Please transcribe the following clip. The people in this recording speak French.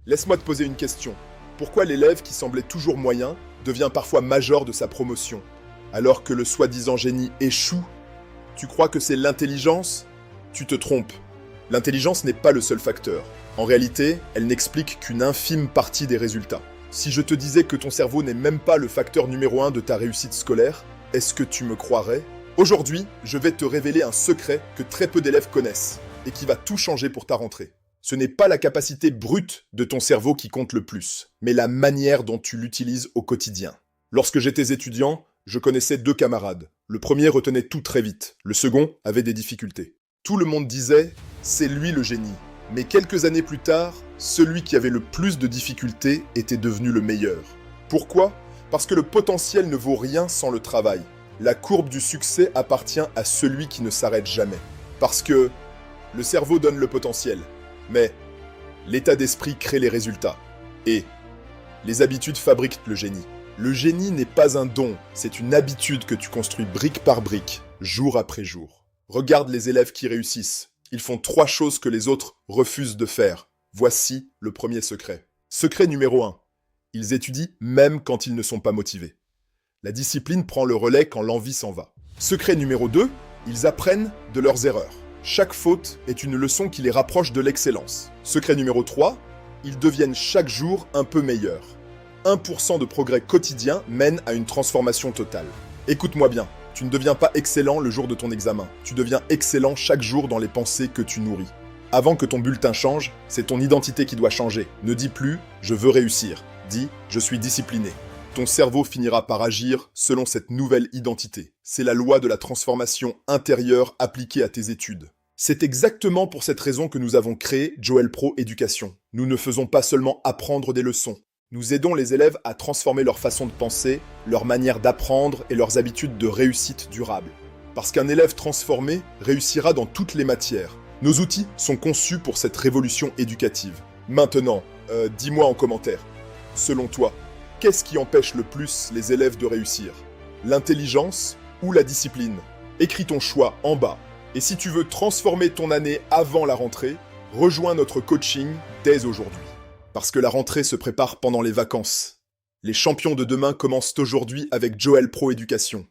Laisse-moi te poser une question. Pourquoi l'élève qui semblait toujours moyen devient parfois major de sa promotion, alors que le soi-disant génie échoue? Tu crois que c'est l'intelligence? Tu te trompes. L'intelligence n'est pas le seul facteur. En réalité, elle n'explique qu'une infime partie des résultats. Si je te disais que ton cerveau n'est même pas le facteur numéro 1 de ta réussite scolaire, est-ce que tu me croirais? Aujourd'hui, je vais te révéler un secret que très peu d'élèves connaissent et qui va tout changer pour ta rentrée. Ce n'est pas la capacité brute de ton cerveau qui compte le plus, mais la manière dont tu l'utilises au quotidien. Lorsque j'étais étudiant, je connaissais 2 camarades. Le premier retenait tout très vite, le second avait des difficultés. Tout le monde disait « c'est lui le génie ». Mais quelques années plus tard, celui qui avait le plus de difficultés était devenu le meilleur. Pourquoi? Parce que le potentiel ne vaut rien sans le travail. La courbe du succès appartient à celui qui ne s'arrête jamais. Parce que le cerveau donne le potentiel, mais l'état d'esprit crée les résultats. Et les habitudes fabriquent le génie. Le génie n'est pas un don, c'est une habitude que tu construis brique par brique, jour après jour. Regarde les élèves qui réussissent. Ils font 3 choses que les autres refusent de faire. Voici le premier secret. Secret numéro 1. Ils étudient même quand ils ne sont pas motivés. La discipline prend le relais quand l'envie s'en va. Secret numéro 2. Ils apprennent de leurs erreurs. Chaque faute est une leçon qui les rapproche de l'excellence. Secret numéro 3. Ils deviennent chaque jour un peu meilleurs. 1% de progrès quotidien mène à une transformation totale. Écoute-moi bien. Tu ne deviens pas excellent le jour de ton examen. Tu deviens excellent chaque jour dans les pensées que tu nourris. Avant que ton bulletin change, c'est ton identité qui doit changer. Ne dis plus « je veux réussir ». Dis « je suis discipliné ». Ton cerveau finira par agir selon cette nouvelle identité. C'est la loi de la transformation intérieure appliquée à tes études. C'est exactement pour cette raison que nous avons créé Joel Pro Éducation. Nous ne faisons pas seulement apprendre des leçons. Nous aidons les élèves à transformer leur façon de penser, leur manière d'apprendre et leurs habitudes de réussite durable. Parce qu'un élève transformé réussira dans toutes les matières. Nos outils sont conçus pour cette révolution éducative. Maintenant, dis-moi en commentaire, selon toi, qu'est-ce qui empêche le plus les élèves de réussir? L'intelligence ou la discipline? Écris ton choix en bas. Et si tu veux transformer ton année avant la rentrée, rejoins notre coaching dès aujourd'hui. Parce que la rentrée se prépare pendant les vacances. Les champions de demain commencent aujourd'hui avec Joel Pro Éducation.